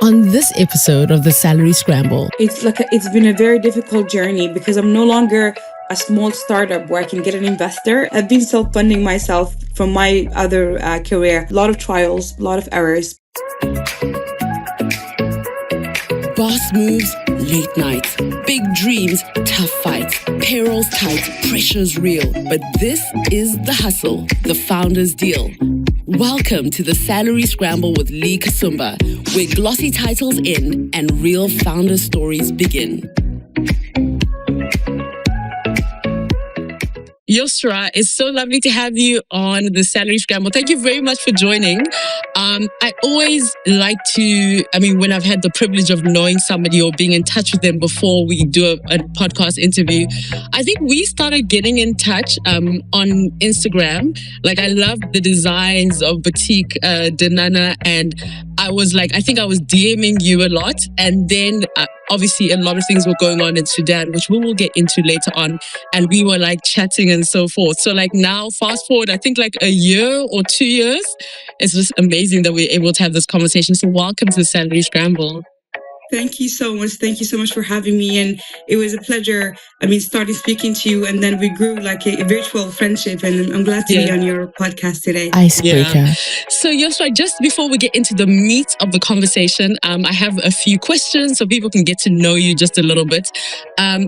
On this episode of the Salary Scramble, It's been a very difficult journey because I'm no longer a small startup where I can get an investor. I've been self-funding myself from my other career. A lot of trials, a lot of errors. boss moves, late nights, big dreams, tough fights, payrolls tight, pressure's real. But this is the hustle, the founder's deal. Welcome to the Salary Scramble with Lee Kasumba, where glossy titles end and real founder stories begin. Yousra, it's so lovely to have you on the Salary Scramble. Thank you very much for joining. I always like to, when I've had the privilege of knowing somebody or being in touch with them before we do a podcast interview, I think we started getting in touch on Instagram. Like, I love the designs of Boutique Denana, and I was DMing you a lot. And then obviously a lot of things were going on in Sudan, which we will get into later on. And we were like chatting and so forth. So like now, fast forward, I think like a year or 2 years, it's just amazing that we're able to have this conversation. So welcome to the Salary Scramble. Thank you so much. Thank you so much for having me. And it was a pleasure. Starting speaking to you, and then we grew like a virtual friendship. And I'm glad to be on your podcast today. Icebreaker. Yeah. So Yousra, just before we get into the meat of the conversation, I have a few questions so people can get to know you just a little bit.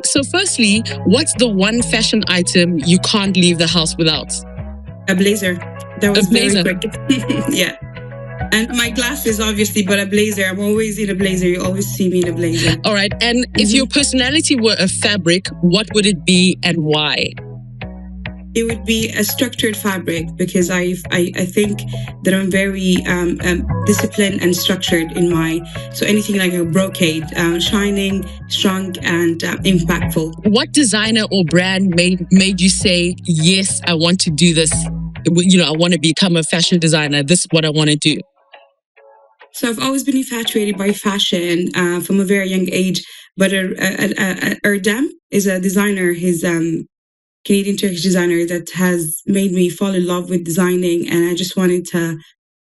So firstly, what's the one fashion item you can't leave the house without? A blazer. That was very quick. Yeah. And my glasses, obviously, but a blazer. I'm always in a blazer. You always see me in a blazer. All right. And if your personality were a fabric, what would it be and why? It would be a structured fabric because I think that I'm very disciplined and structured in so anything like a brocade, shining, strong, and impactful. What designer or brand made you say, yes, I want to do this? I want to become a fashion designer. This is what I want to do. So I've always been infatuated by fashion from a very young age. But Erdem is a designer. He's Canadian Turkish designer that has made me fall in love with designing, and I just wanted to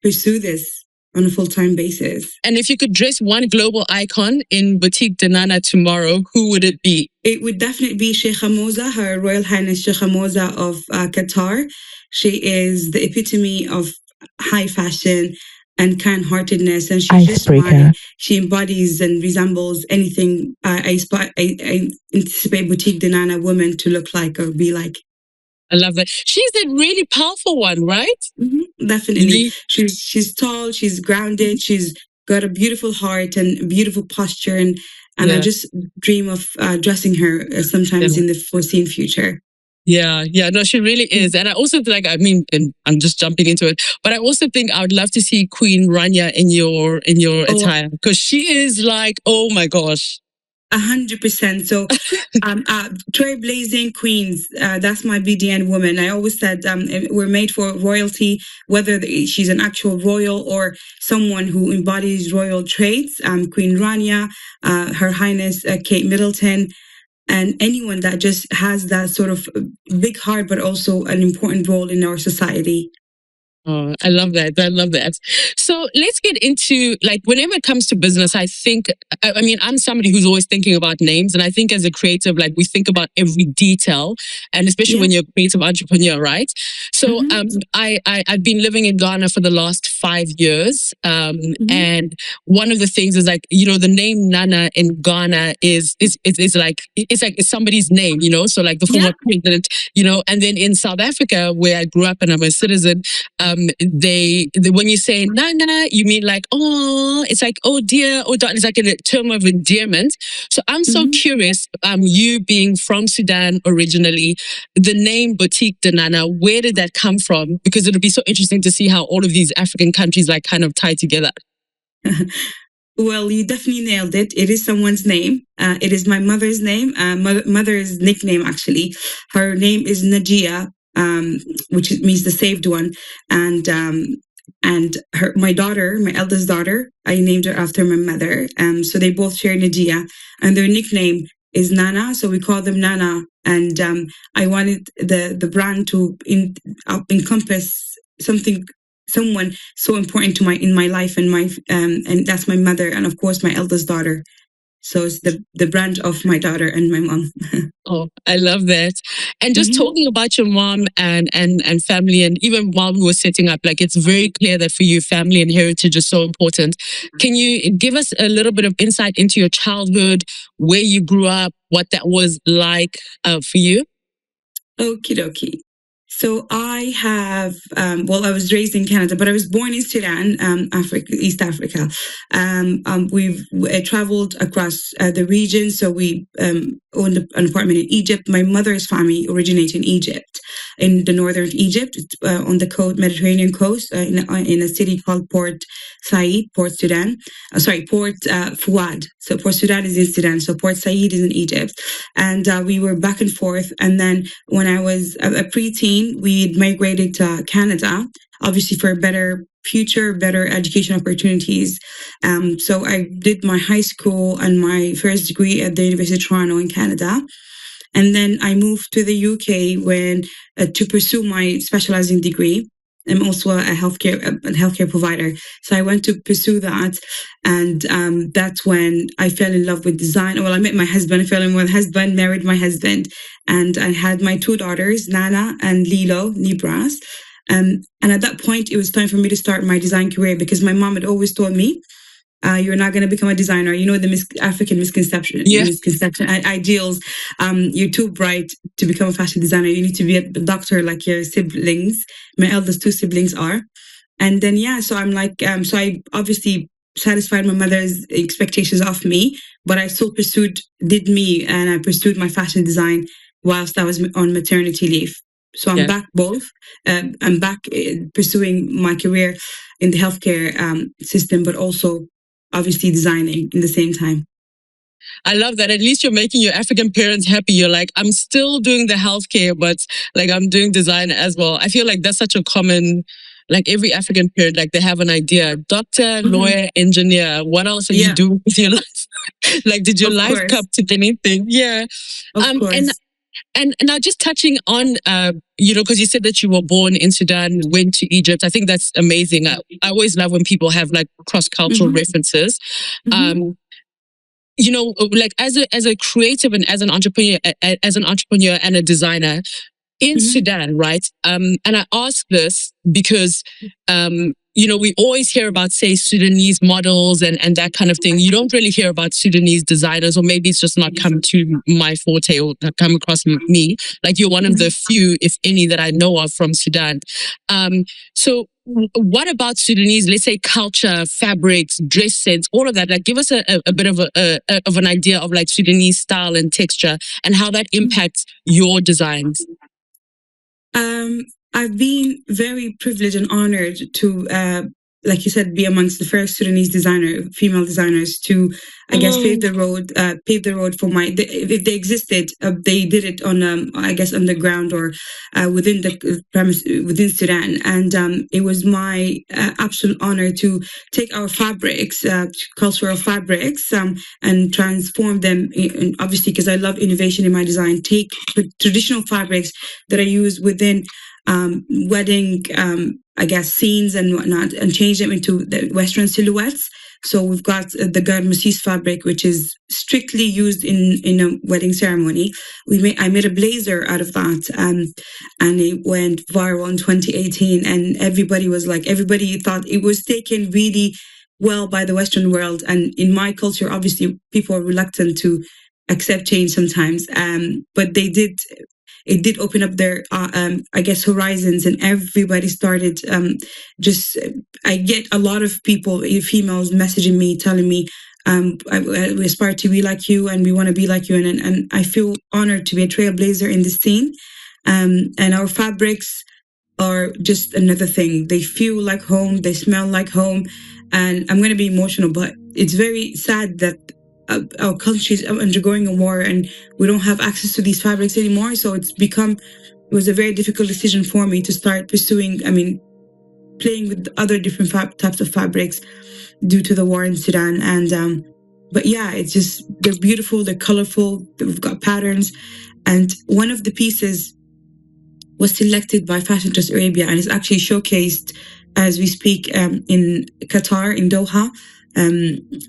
pursue this on a full-time basis. And if you could dress one global icon in Boutique Denana tomorrow, who would it be? It would definitely be Sheikha Moza, Her Royal Highness Sheikha Moza of Qatar. She is the epitome of high fashion and kind-heartedness, and she embodies and resembles anything I anticipate Boutique Denana women to look like or be like. I love that. She's a really powerful one, right? Mm-hmm, definitely. She's tall, she's grounded, she's got a beautiful heart and beautiful posture, and I just dream of dressing her sometimes in the foreseen future. Yeah, no, she really is. And I also and I'm just jumping into it, but I also think I would love to see Queen Rania in your attire, because she is like, oh my gosh. 100%. So, trailblazing queens, that's my BDN woman. I always said we're made for royalty, whether she's an actual royal or someone who embodies royal traits. Queen Rania, Her Highness Kate Middleton, and anyone that just has that sort of big heart, but also an important role in our society. Oh, I love that. So let's get into, whenever it comes to business, I think, I'm somebody who's always thinking about names. And I think as a creative, we think about every detail, and especially when you're a creative entrepreneur, right? So I've been living in Ghana for the last 5 years. And one of the things is the name Nana in Ghana is somebody's name, so like the former president, and then in South Africa, where I grew up and I'm a citizen, they when you say Nana, you mean like, oh, it's like, oh dear, oh darling. It's like a term of endearment. So I'm so curious, you being from Sudan originally, the name Boutique Denana, where did that come from? Because it'll be so interesting to see how all of these African countries kind of tie together. Well, you definitely nailed it. It is someone's name. It is my mother's name, mother's nickname, actually. Her name is Najia, which means the saved one. And my daughter, my eldest daughter, I named her after my mother. So they both share Najia, and their nickname is Nana. So we call them Nana. And I wanted the brand to encompass something someone so important to in my life, and and that's my mother, and of course my eldest daughter. So it's the brand of my daughter and my mom. Oh, I love that. And just talking about your mom and family, and even while we were setting up, like it's very clear that for you, family and heritage is so important. Can you give us a little bit of insight into your childhood, where you grew up, what that was like for you? Okie dokie. So I have, I was raised in Canada, but I was born in Sudan, Africa, East Africa. We've traveled across the region. So we owned an apartment in Egypt. My mother's family originated in Egypt, in the northern Egypt, on the Mediterranean coast, in a city called Port Said, Port Sudan. Port Fouad. So Port Sudan is in Sudan. So Port Said is in Egypt. And we were back and forth. And then when I was a preteen, we migrated to Canada, obviously for a better future, better education opportunities. So I did my high school and my first degree at the University of Toronto in Canada. And then I moved to the UK to pursue my specializing degree. I'm also a healthcare provider. So I went to pursue that. And that's when I fell in love with design. Well, I met my husband, I fell in love with my husband, married my husband. And I had my two daughters, Nana and Lilo, Libras. And at that point, it was time for me to start my design career, because my mom had always told me, you're not going to become a designer. You know, the African misconception, ideals. You're too bright to become a fashion designer. You need to be a doctor like your siblings. My eldest two siblings are. And then, so I'm like, so I obviously satisfied my mother's expectations of me, but I still did me, and I pursued my fashion design whilst I was on maternity leave. So I'm back both. I'm back pursuing my career in the healthcare system, but also obviously designing in the same time. I love that. At least you're making your African parents happy. You're like, I'm still doing the healthcare, but like I'm doing design as well. I feel like that's such a common, like every African parent, like they have an idea. Doctor, lawyer, engineer. What else are you doing with your life? Like, did your life come to anything? Yeah. Of course. And now just touching on, because you said that you were born in Sudan, went to Egypt. I think that's amazing. I always love when people have like cross-cultural references. Like as a creative and as an entrepreneur and a designer in Sudan, right? And I ask this because, we always hear about, say, Sudanese models and that kind of thing. You don't really hear about Sudanese designers, or maybe it's just not come to my forte or come across me. Like you're one of the few, if any, that I know of from Sudan. So what about Sudanese, let's say, culture, fabrics, dress sense, all of that? Like, give us a bit of an idea of like Sudanese style and texture and how that impacts your designs. I've been very privileged and honored to, like you said, be amongst the first Sudanese female designers to, I guess, pave the road for if they existed, they did it on, I guess, underground or within the premise within Sudan. And it was my absolute honor to take our fabrics, cultural fabrics, and transform them. Obviously, because I love innovation in my design, take traditional fabrics that I use within wedding, I guess, scenes and whatnot, and change them into the Western silhouettes. So we've got the Gar Muis fabric, which is strictly used in a wedding ceremony. I made a blazer out of that, and it went viral in 2018. And everybody thought it was taken really well by the Western world. And in my culture, obviously, people are reluctant to accept change sometimes, but they did. It did open up their, I guess, horizons, and everybody started I get a lot of people, females, messaging me, telling me, we aspire to be like you and we want to be like you. And I feel honored to be a trailblazer in this scene. And our fabrics are just another thing. They feel like home. They smell like home. And I'm going to be emotional, but it's very sad that our country is undergoing a war and we don't have access to these fabrics anymore. So it was a very difficult decision for me to start playing with other different types of fabrics due to the war in Sudan. And but yeah, it's just, they're beautiful, they're colorful, we've got patterns. And one of the pieces was selected by Fashion Trust Arabia and is actually showcased as we speak in Qatar, in Doha,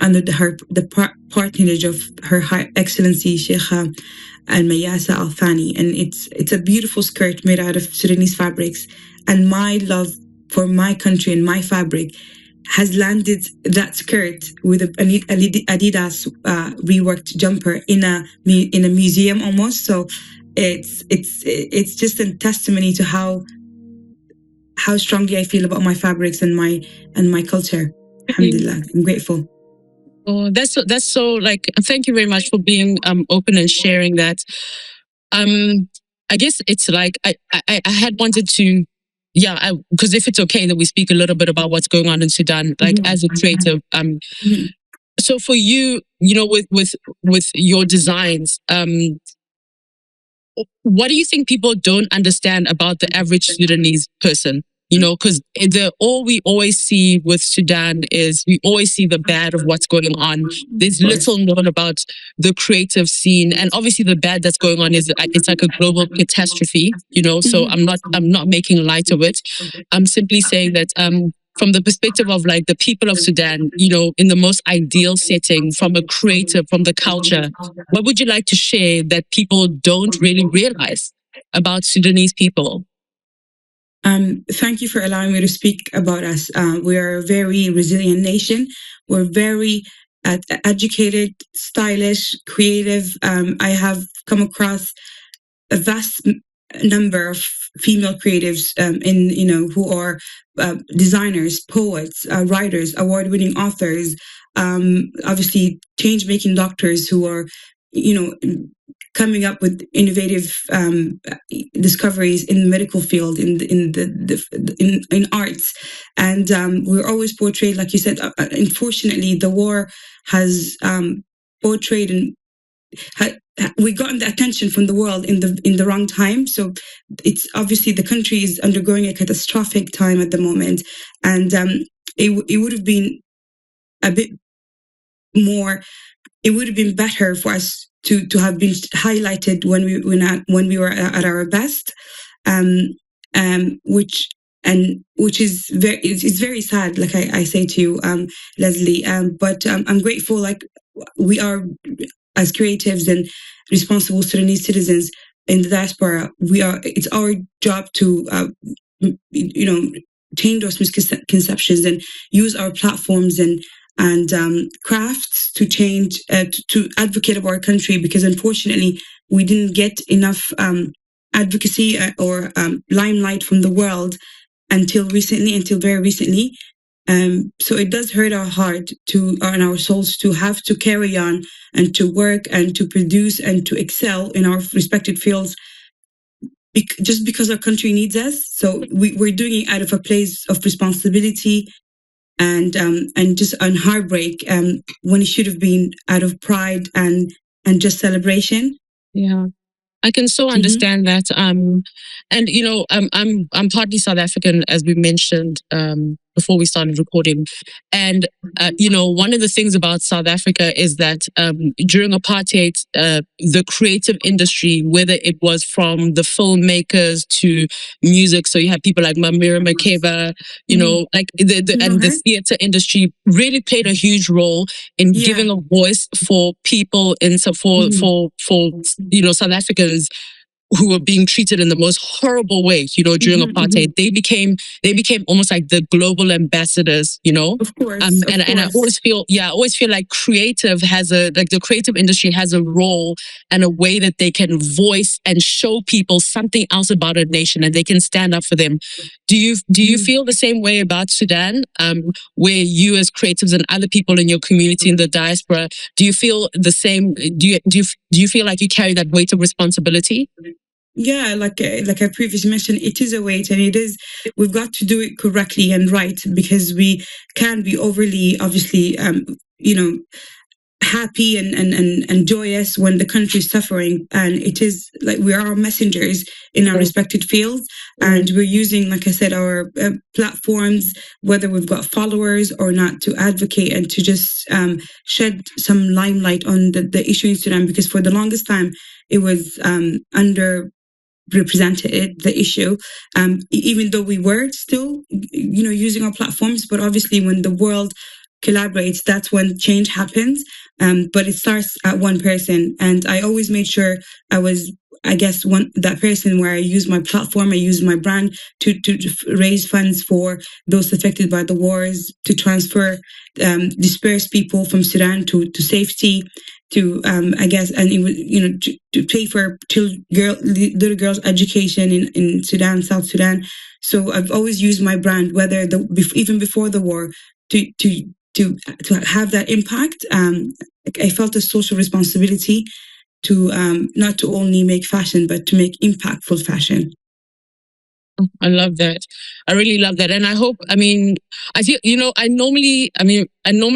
under the patronage of Her High Excellency Sheikha Al Thani, and it's a beautiful skirt made out of Sudanese fabrics. And my love for my country and my fabric has landed that skirt with an Adidas reworked jumper in a museum almost. So it's just a testimony to how strongly I feel about my fabrics and my culture. Alhamdulillah, I'm grateful. Oh, that's so like, thank you very much for being open and sharing that. I guess it's like I had wanted to, because if it's okay that we speak a little bit about what's going on in Sudan, like as a creative. So for you, with your designs, what do you think people don't understand about the average Sudanese person? Because all we always see with Sudan is we always see the bad of what's going on. There's little known about the creative scene, and obviously the bad that's going on is it's like a global catastrophe. So I'm not making light of it. I'm simply saying that from the perspective of like the people of Sudan, in the most ideal setting, from a creative, from the culture, what would you like to share that people don't really realize about Sudanese people? Thank you for allowing me to speak about us. We are a very resilient nation. We're very educated, stylish, creative. I have come across a vast number of female creatives who are designers, poets, writers, award-winning authors, obviously change-making doctors who are coming up with innovative discoveries in the medical field, in arts, and we're always portrayed, like you said. Unfortunately, the war has portrayed and we gotten the attention from the world in the wrong time. So it's obviously the country is undergoing a catastrophic time at the moment, and it would have been a bit more. It would have been better for us to have been highlighted when we were at our best, which is very sad. Like I say to you, Leslie, but I'm grateful. Like we are, as creatives and responsible Sudanese citizens in the diaspora, it's our job to change those misconceptions and use our platforms and crafts to change, to advocate of our country, because unfortunately we didn't get enough advocacy or limelight from the world until very recently. So it does hurt our heart and our souls to have to carry on and to work and to produce and to excel in our respected fields just because our country needs us. So we're doing it out of a place of responsibility and just on heartbreak, when it should have been out of pride and just celebration. Yeah, I can so understand that. And I'm partly South African, as we mentioned before we started recording. And one of the things about South Africa is that during apartheid, the creative industry, whether it was from the filmmakers to music, so you had people like Mamira Makeba, like the theater industry really played a huge role in giving a voice for people for South Africans who were being treated in the most horrible way, during apartheid. They became almost like the global ambassadors, Of course. And I always feel like the creative industry has a role and a way that they can voice and show people something else about a nation, and they can stand up for them. Do you feel the same way about Sudan, where you as creatives and other people in your community in the diaspora, do you feel the same? Do you feel like you carry that weight of responsibility? Yeah, like I previously mentioned, it is a weight, and we've got to do it correctly and right, because we can be overly, obviously, happy and joyous when the country is suffering. And it is like we are messengers in our respected fields, and we're using, like I said, our platforms, whether we've got followers or not, to advocate and to just shed some limelight on the issue in Sudan, because for the longest time it was under represented the issue, even though we were still, using our platforms. But obviously, when the world collaborates, that's when change happens. But it starts at one person, and I always made sure I was, I guess, that person where I use my platform, I use my brand to raise funds for those affected by the wars, to transfer dispersed people from Sudan to safety, to I guess, and it was, to pay for little girls' education in Sudan, South Sudan. So I've always used my brand, whether even before the war, to have that impact. I felt a social responsibility to not to only make fashion, but to make impactful fashion. I love that. I really love that. And I hope, I feel, I normally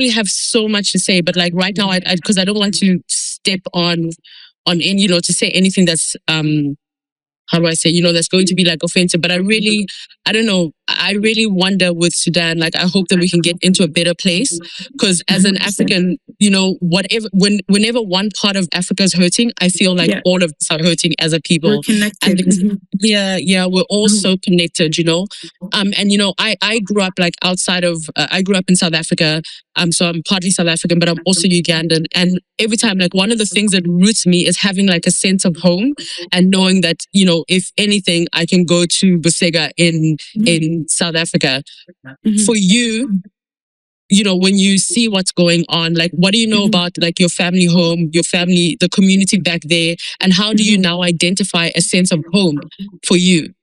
have so much to say, but like right now, because I don't want to step on any, to say anything that's, how do I say, that's going to be like offensive. But I don't know. I really wonder with Sudan, like I hope that we can get into a better place. Because as an African, whenever one part of Africa is hurting, I feel like all of us are hurting as a people. We're connected. We're all so connected, And I grew up like I grew up in South Africa. So I'm partly South African, but I'm also Ugandan. And every time, like one of the things that roots me is having like a sense of home and knowing that, if anything, I can go to Busega in South Africa. For you, when you see what's going on, like what do you know about like your family home, your family, the community back there, and how do you now identify a sense of home for you?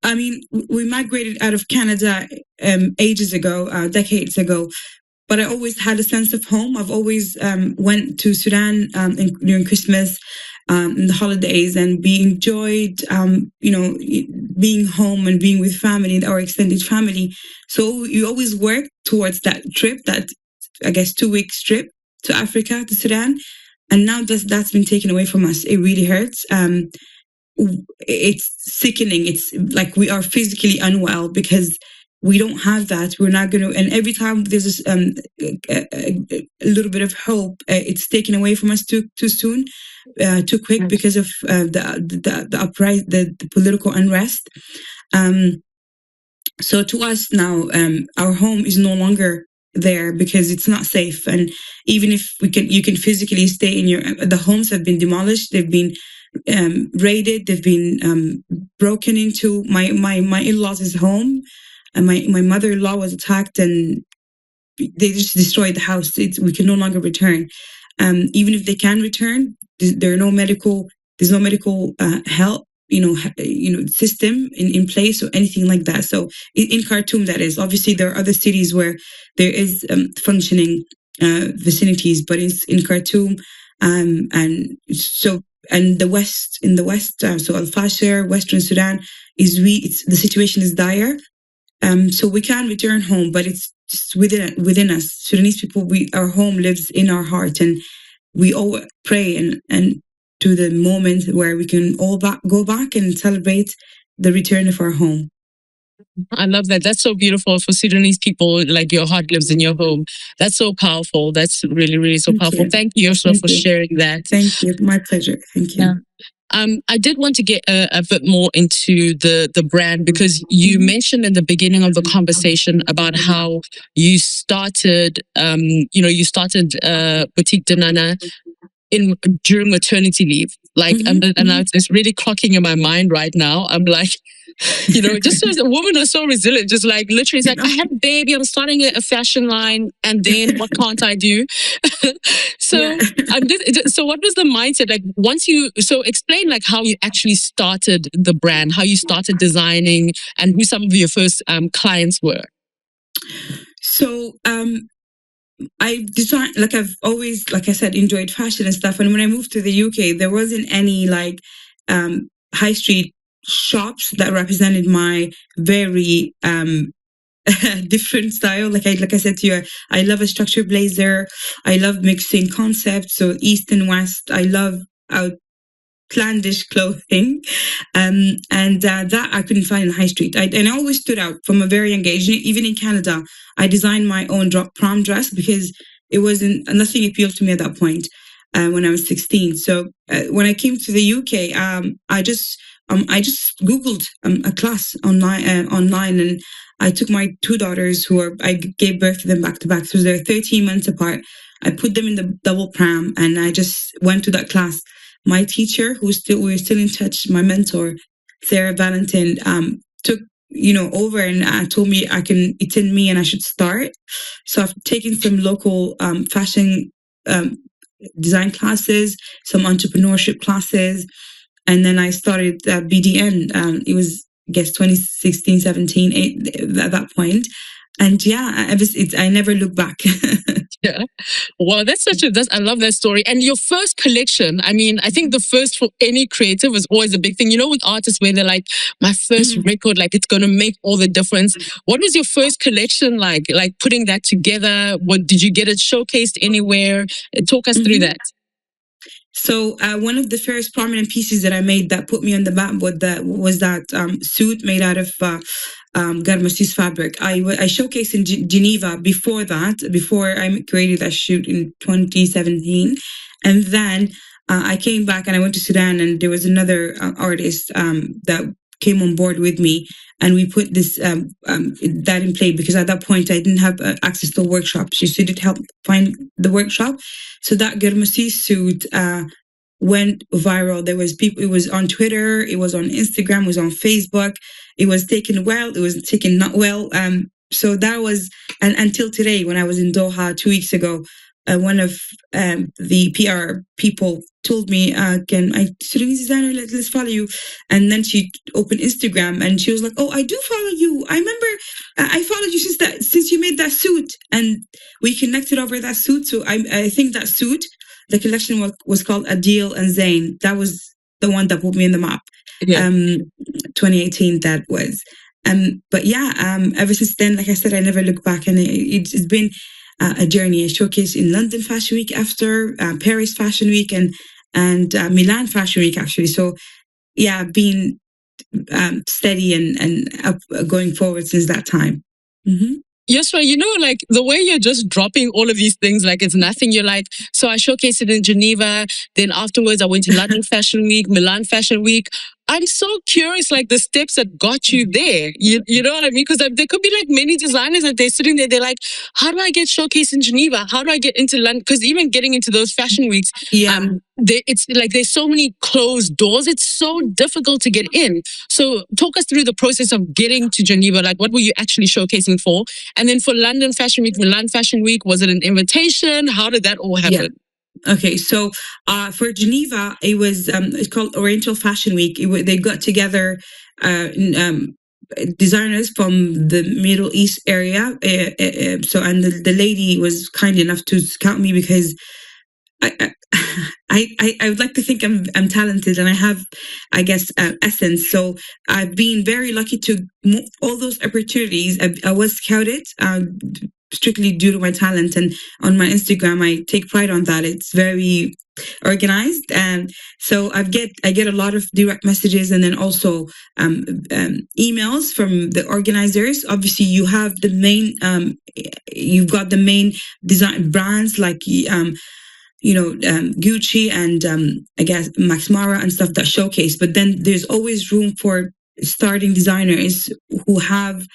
We migrated out of Canada ages ago, decades ago, but I always had a sense of home. I've always went to Sudan during Christmas, in the holidays, and enjoyed, being home and being with family, our extended family. So you always work towards that trip, that I guess 2-week trip to Africa, to Sudan, and now that's been taken away from us. It really hurts. It's sickening. It's like we are physically unwell because we don't have that. We're not going to. And every time there's a little bit of hope, it's taken away from us too soon, too quick, because of the political unrest. So to us now, our home is no longer there because it's not safe. And even if you can physically stay in the homes have been demolished. They've been raided. They've been broken into. My in-laws' home, and my mother-in-law was attacked, and they just destroyed the house. We can no longer return. Even if they can return, there's no medical help, system in place or anything like that. So in Khartoum, that is. Obviously, there are other cities where there is functioning vicinities, but it's in Khartoum, and the west, so Al Fasher, Western Sudan, the situation is dire. So we can return home, but it's just within us. Sudanese people, our home lives in our heart, and we all pray and to the moment where we can all go back and celebrate the return of our home. I love that. That's so beautiful for Sudanese people. Like your heart lives in your home. That's so powerful. That's really, really so powerful. Thank you, Yousra, for sharing that. Thank you. My pleasure. Thank you. Yeah. I did want to get a bit more into the brand, because you mentioned in the beginning of the conversation about how you started, Boutique de Nana during maternity leave. Like, and it's really clocking in my mind right now. I'm like, just as a woman are so resilient, just like literally it's like, I have a baby, I'm starting a fashion line, and then what can't I do? So what was the mindset? Like so explain like how you actually started the brand, how you started designing, and who some of your first clients were. So I designed, like I've always, like I said, enjoyed fashion and stuff. And when I moved to the UK, there wasn't any like high street shops that represented my very different style. Like I said to you, I love a structured blazer. I love mixing concepts, so East and West. I love outlandish clothing, and that I couldn't find in the high street. And I always stood out from a very young age. Even in Canada, I designed my own prom dress because nothing appealed to me at that point. when I was 16. So when I came to the UK, I just Googled a class online, and I took my two daughters, I gave birth to them back to back. So they're 13 months apart. I put them in the double pram, and I just went to that class. My teacher, we're still in touch, my mentor, Sarah Valentin, took over and told me it's in me and I should start. So I've taken some local fashion design classes, some entrepreneurship classes, and then I started BDN. It was, I guess, 2016, 17, at that point. And yeah, I never look back. Yeah. Wow, I love that story. And your first collection, I mean, I think the first for any creative is always a big thing. With artists where they're like, my first record, like it's going to make all the difference. What was your first collection like? Like putting that together? What did you get it showcased anywhere? Talk us through that. So one of the first prominent pieces that I made that put me on the map was that suit made out of Garamasis fabric. I showcased in Geneva before I created that shoot in 2017. And then I came back and I went to Sudan, and there was another artist that came on board with me, and we put this that in play, because at that point I didn't have access to a workshop. She did help find the workshop. So that Garamasis suit went viral. There was people. It was on Twitter. It was on Instagram. It was on Facebook. It was taken well. It was taken not well. So that was, and until today, when I was in Doha 2 weeks ago, one of the PR people told me, "Can I, Sudanese designer, let's follow you?" And then she opened Instagram and she was like, "Oh, I do follow you. I remember I followed you since you made that suit." And we connected over that suit. So I think that suit, the collection was called Adil and Zain. That was the one that put me in the map. Yeah. 2018 that was. But yeah, ever since then, like I said, I never look back, and it's been a journey. I showcased in London Fashion Week, after Paris Fashion Week, and Milan Fashion Week, actually. So yeah, been steady and up, going forward since that time. Mm-hmm. Yousra, like the way you're just dropping all of these things like it's nothing. You're like, so I showcased it in Geneva. Then afterwards, I went to London Fashion Week, Milan Fashion Week. I'm so curious, like the steps that got you there. You know what I mean? Because there could be like many designers that they're sitting there. They're like, how do I get showcased in Geneva? How do I get into London? Because even getting into those fashion weeks, it's like there's so many closed doors. It's so difficult to get in. So talk us through the process of getting to Geneva. Like, what were you actually showcasing for? And then for London Fashion Week, Milan Fashion Week, was it an invitation? How did that all happen? Yeah. Okay, so for Geneva, it was it's called Oriental Fashion Week. They got together designers from the Middle East area. So, and the lady was kind enough to scout me, because I would like to think I'm talented, and I have, I guess, essence. So I've been very lucky to all those opportunities. I was scouted strictly due to my talent, and on my Instagram I take pride on that. It's very organized, and so I get a lot of direct messages, and then also emails from the organizers. Obviously, you have the main you've got the main design brands like Gucci and I guess Max Mara and stuff that showcase. But then there's always room for starting designers who have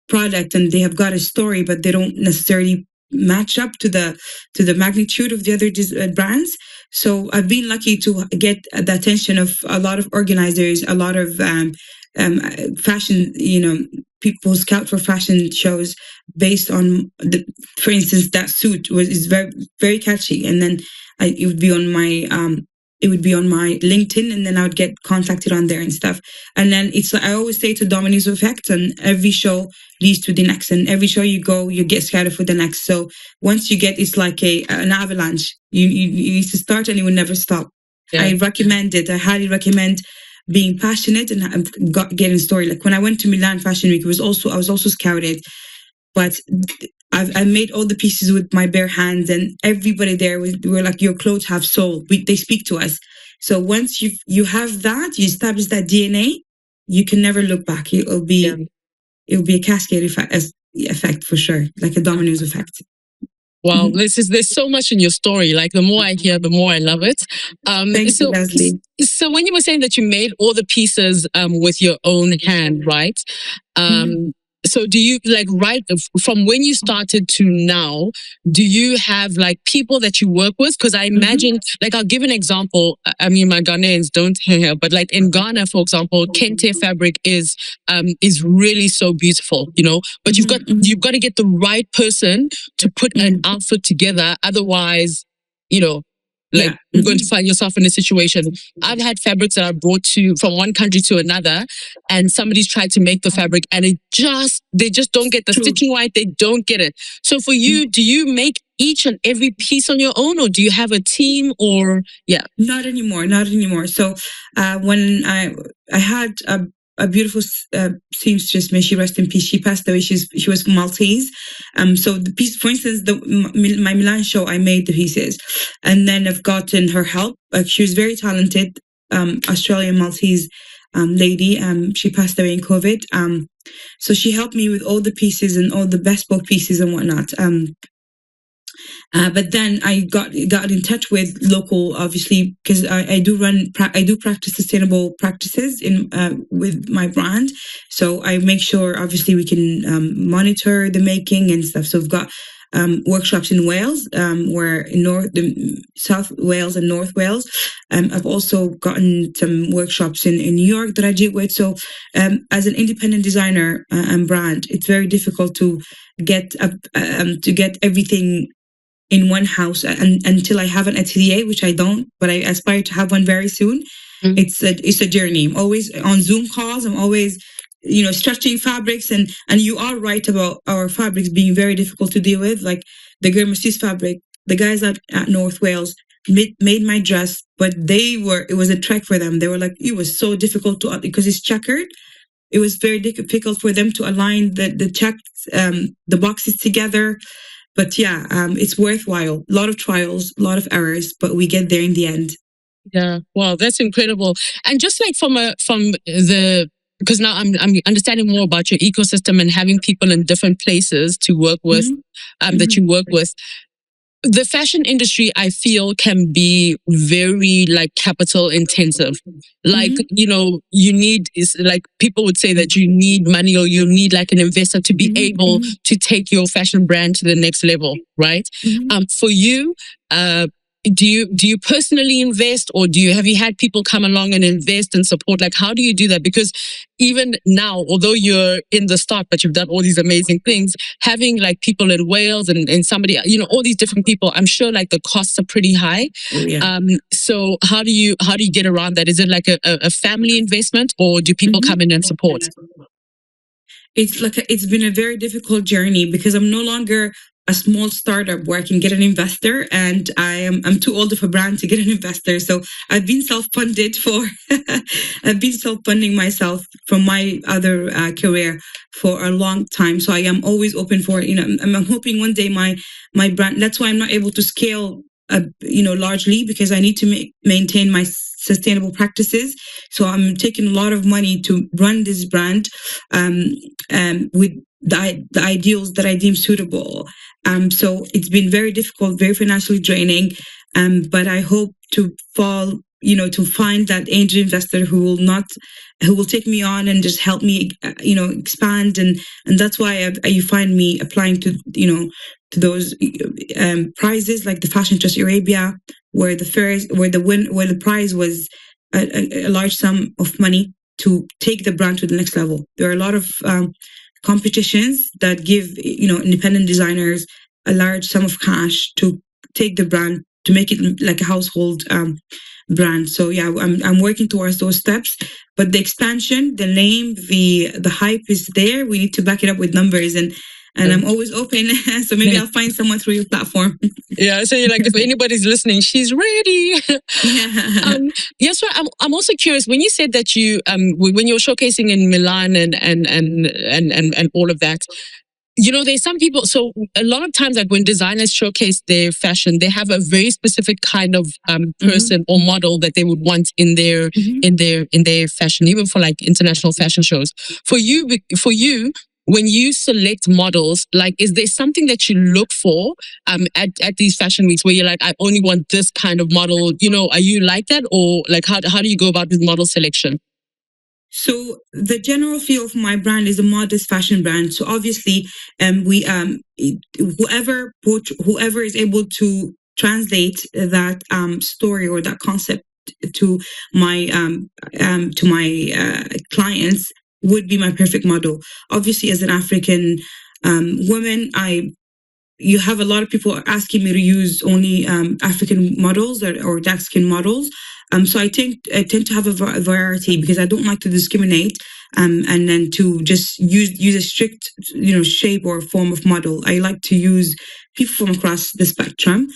product and they have got a story, but they don't necessarily match up to the magnitude of the other brands. So I've been lucky to get the attention of a lot of organizers, a lot of fashion, people who scout for fashion shows based on for instance, that suit is very, very catchy. And then it would be on my LinkedIn, and then I would get contacted on there and stuff. And then it's like, I always say, to dominoes effect, and every show leads to the next, and every show you go, you get scouted for the next. So once you get, it's like an avalanche. You need to start, and you will never stop. Yeah. I recommend it. I highly recommend being passionate and getting story. Like when I went to Milan Fashion Week, I was also scouted, but I made all the pieces with my bare hands, and everybody there were like, your clothes have soul. They speak to us. So once you have that, you establish that DNA, you can never look back. It'll be a cascade effect for sure, like a dominoes effect. Wow, there's so much in your story. Like the more I hear, the more I love it. Thank you, Leslie. So when you were saying that you made all the pieces with your own hand, right? So do you like from when you started to now, do you have like people that you work with? Because I imagine, like I'll give an example. I mean, my Ghanaians don't hear, but like in Ghana, for example, kente fabric is really so beautiful, you know. But you've got to get the right person to put an outfit together. Otherwise, you know, like you're going to find yourself in a situation. I've had fabrics that I brought from one country to another, and somebody's tried to make the fabric, and they just don't get the stitching right. They don't get it. So for you, do you make each and every piece on your own, or do you have a team? Or not anymore. So when I had a beautiful seamstress, may she rest in peace. She passed away. She was Maltese. So the piece, for instance, my Milan show, I made the pieces, and then I've gotten her help. She was very talented, Australian Maltese lady. She passed away in COVID. So she helped me with all the pieces and all the bespoke pieces and whatnot. But then I got in touch with local, obviously, because I do practice sustainable practices with my brand. So I make sure, obviously, we can monitor the making and stuff. So I've got workshops in Wales, where in South Wales and North Wales. I've also gotten some workshops in New York that I deal with. So as an independent designer and brand, it's very difficult to get everything in one house until I have an atelier, which I don't, but I aspire to have one very soon. It's a journey. I'm always on Zoom calls. I'm always, stretching fabrics, and you are right about our fabrics being very difficult to deal with. Like the Garamasis fabric, the guys at North Wales made my dress, but it was a trek for them. They were like, it was so difficult because it's checkered. It was very difficult for them to align the checks, the boxes together. But yeah, it's worthwhile. A lot of trials, a lot of errors, but we get there in the end. Yeah, wow, that's incredible. And just like because now I'm understanding more about your ecosystem and having people in different places to work with, that you work with. The fashion industry, I feel, can be very like capital intensive. Like, you need, like people would say that you need money, or you need like an investor to be able to take your fashion brand to the next level, right? For you, do you personally invest, or have you had people come along and invest and support? Like, how do you do that? Because even now, although you're in the start, but you've done all these amazing things, having like people in Wales and somebody, all these different people, I'm sure like the costs are pretty high. So how do you get around that? Is it like a family investment, or do people come in and support? It's been a very difficult journey, because I'm no longer a small startup where I can get an investor, and I'm too old of a brand to get an investor. So I've been self-funded I've been self-funding myself from my other career for a long time. So I am always open for, I'm hoping one day my brand, that's why I'm not able to scale, largely, because I need to maintain my sustainable practices. So I'm taking a lot of money to run this brand, with the ideals that I deem suitable. So it's been very difficult, very financially draining. But I hope to find that angel investor who will take me on and just help me, expand. And that's why you find me applying to those prizes like the Fashion Trust Arabia, where the prize was a large sum of money to take the brand to the next level. There are a lot of competitions that give independent designers a large sum of cash to take the brand, to make it like a household brand. So yeah, I'm working towards those steps. But the expansion, the name, the hype is there. We need to back it up with numbers, and I'm always open. So maybe I'll find someone through your platform. Yeah, so you're like, if anybody's listening, she's ready. Yes, sir. I'm also curious, when you said that you when you were showcasing in Milan and all of that, there's some people, so a lot of times, like when designers showcase their fashion, they have a very specific kind of person or model that they would want in their fashion, even for like international fashion shows. For you, when you select models, like, is there something that you look for at these fashion weeks where you're like, I only want this kind of model? You know, are you like that, or like how do you go about with model selection? So the general feel of my brand is a modest fashion brand. So obviously, we whoever is able to translate that story or that concept to my clients would be my perfect model. Obviously, as an African woman, you have a lot of people asking me to use only African models or dark skin models. So I tend to have a variety because I don't like to discriminate, and then to just use a strict shape or form of model. I like to use people from across the spectrum.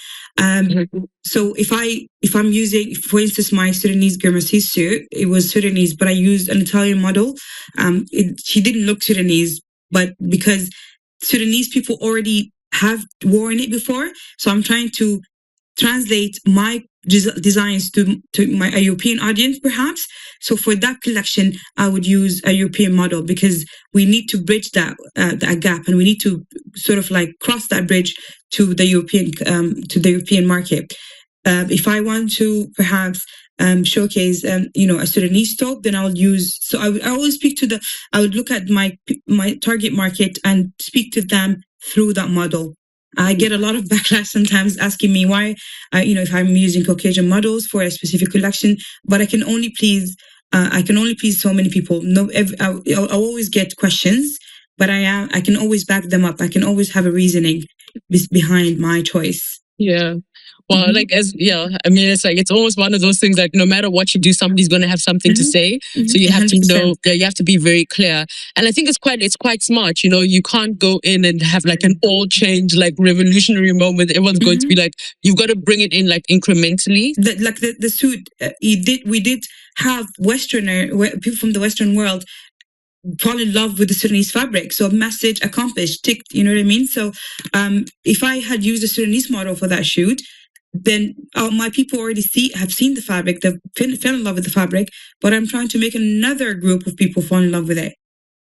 So if I'm using, for instance, my Sudanese Garamasis suit, it was Sudanese, but I used an Italian model. She didn't look Sudanese, but because Sudanese people already have worn it before, so I'm trying to translate my designs to my European audience, perhaps. So for that collection, I would use a European model because we need to bridge that gap, and we need to sort of like cross that bridge to the European market. If I want to perhaps showcase, a Sudanese top, then I'll use. So I always I would look at my target market and speak to them through that model. I get a lot of backlash sometimes asking me why, if I'm using Caucasian models for a specific collection, but I can only please so many people. No, I'll always get questions, but I can always back them up. I can always have a reasoning behind my choice. Yeah. Well, like, I mean, it's like, it's almost one of those things, like, no matter what you do, somebody's going to have something to say. So you have 100%. To know, you have to be very clear. And I think it's quite smart. You can't go in and have like an all change, like revolutionary moment. Everyone's going to be like, you've got to bring it in like incrementally. The suit, we did have people from the Western world fall in love with the Sudanese fabric. So message accomplished, ticked, you know what I mean? So if I had used a Sudanese model for that shoot, then my people already have seen the fabric, they've fell in love with the fabric, but I'm trying to make another group of people fall in love with it.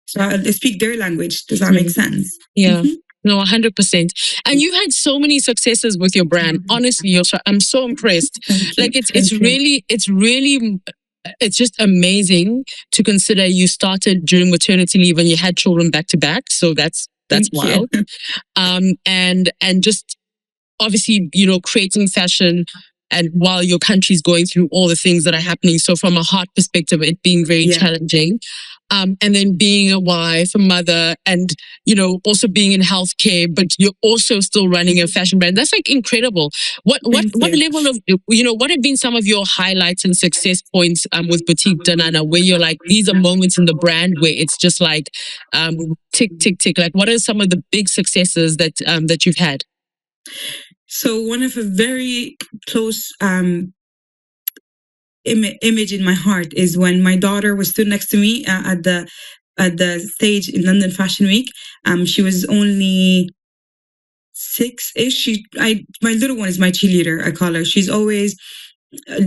So I speak their language. Does that make sense? Yeah. No, 100%. And you've had so many successes with your brand. Honestly, Yousra, I'm so impressed. Like, it's just amazing to consider you started during maternity leave and you had children back to back. So that's wild. And just obviously, creating fashion and while your country's going through all the things that are happening. So from a heart perspective, it being very challenging. And then being a wife, a mother, and, also being in healthcare, but you're also still running a fashion brand. That's like incredible. What level of, what have been some of your highlights and success points with Boutique Danana, where you're like, these are moments in the brand where it's just like, tick, tick, tick. Like, what are some of the big successes that you've had? So one of a very close image in my heart is when my daughter was stood next to me at the stage in London Fashion Week. She was only 6-ish. My little one is my cheerleader, I call her. She's always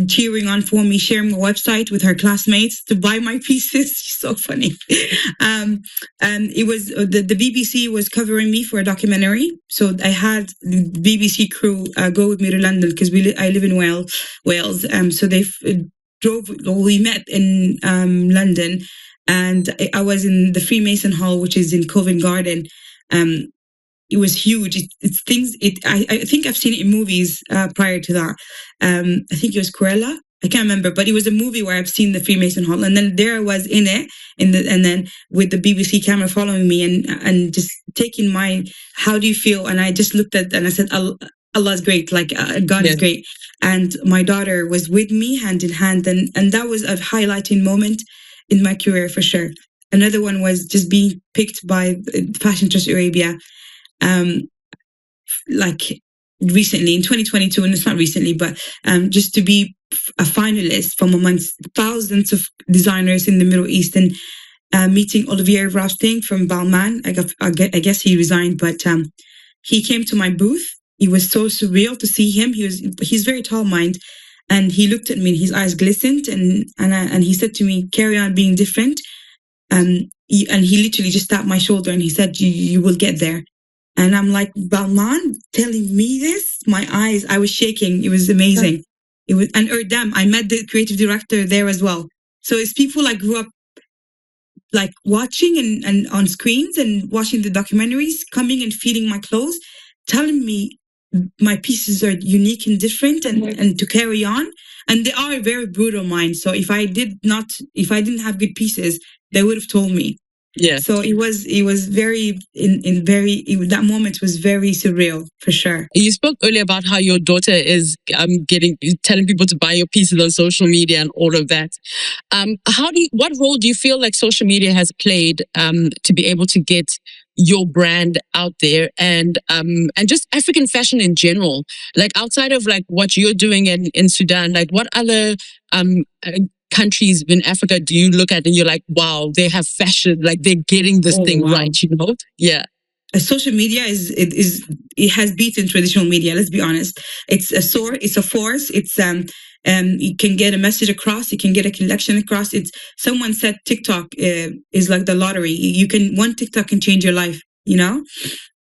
cheering on for me, sharing my website with her classmates to buy my pieces. She's so funny. And it was the BBC was covering me for a documentary, so I had the BBC crew go with me to London because I live in Wales. So they we met in London, and I was in the Freemason Hall, which is in Covent Garden. It was huge. It's things. I think I've seen it in movies prior to that. I think it was Cruella. I can't remember, but it was a movie where I've seen the Freemason Hall, and then there I was in it, and then with the BBC camera following me, and just taking my how do you feel, and I just looked at and I said, Allah's great, like God is great, and my daughter was with me hand in hand, and that was a highlighting moment in my career for sure. Another one was just being picked by Fashion Trust Arabia. Like recently in 2022, and it's not recently, but just to be a finalist from amongst thousands of designers in the Middle East, and meeting Olivier Rousteing from Balmain. I guess he resigned, but he came to my booth. It was so surreal to see him. He's very tall-minded, and he looked at me and his eyes glistened, and he said to me, "Carry on being different. and he literally just tapped my shoulder and he said, you will get there. And I'm like, Balmain telling me this, my eyes, I was shaking. It was amazing. It was, and Erdem, I met the creative director there as well. So it's people I grew up like watching and on screens and watching the documentaries, coming and feeling my clothes, telling me my pieces are unique and different and to carry on. And they are very brutal minds. So if I didn't have good pieces, they would have told me. Yeah. So it was very that moment was very surreal for sure. You spoke earlier about how your daughter is telling people to buy your pieces on social media and all of that. What role do you feel like social media has played to be able to get your brand out there and just African fashion in general? Like outside of like what you're doing in Sudan, like what other countries in Africa do you look at and you're like, wow, they have fashion, like they're getting this thing right, you know? Yeah. Social media it has beaten traditional media. Let's be honest. It's a sword. It's a force. It's you can get a message across. You can get a connection across. It's someone said TikTok is like the lottery. One TikTok can change your life. You know,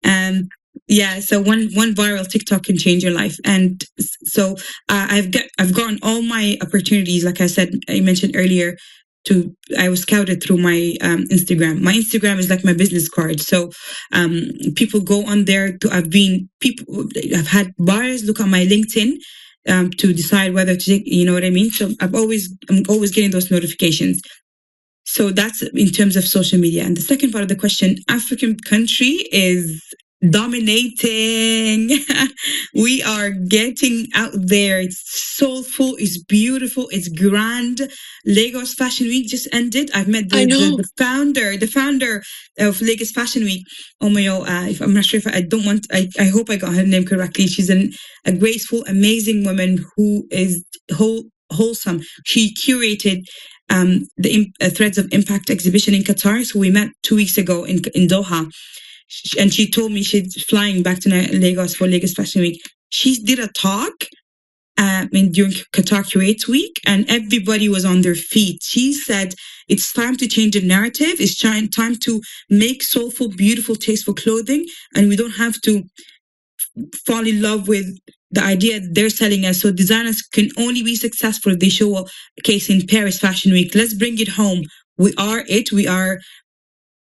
and yeah. So one viral TikTok can change your life. And so I've gotten all my opportunities. Like I mentioned earlier. I was scouted through my Instagram. My Instagram is like my business card. So people go on there. I've had buyers look at my LinkedIn to decide whether to take. You know what I mean? So I'm always getting those notifications. So that's in terms of social media. And the second part of the question, African country is dominating. We are getting out there. It's soulful. It's beautiful. It's grand. Lagos Fashion Week just ended. I've met the founder of Lagos Fashion Week. Oh my God! I'm not sure if I hope I got her name correctly. She's a graceful, amazing woman who is wholesome. She curated the Threads of Impact exhibition in Qatar. So we met 2 weeks ago in Doha. And she told me she's flying back to Lagos for Lagos Fashion Week. She did a talk during Qatar Curates Week, and everybody was on their feet. She said, it's time to change the narrative. It's time to make soulful, beautiful, tasteful clothing, and we don't have to fall in love with the idea that they're selling us. So designers can only be successful if they show a case in Paris Fashion Week. Let's bring it home. We are it. We are